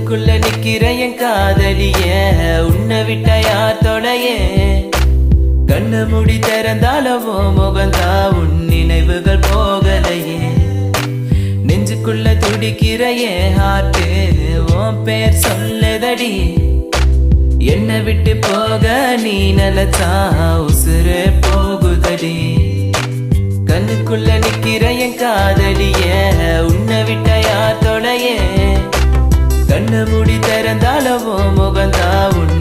கண்ணுக்குள்ள நிக்கிற என் காதலிய உன்னை விட்ட யார் தொலைய கண்ணு முடி திறந்தாலவோ முகந்தா உன் நினைவுகள் போகலையே நெஞ்சுக்குள்ள துடிக்கிற என் ஹார்ட்டு உன் பேர் சொல்லுதடி என்னை விட்டு போக நீ நினைச்சா உசுறு போகுதடி கண்ணுக்குள்ள நிக்கிற என் காதலிய உன்னை விட்ட யார் தொலைய கண்ணு முடி திறந்தாலவோ முகந்தா உன்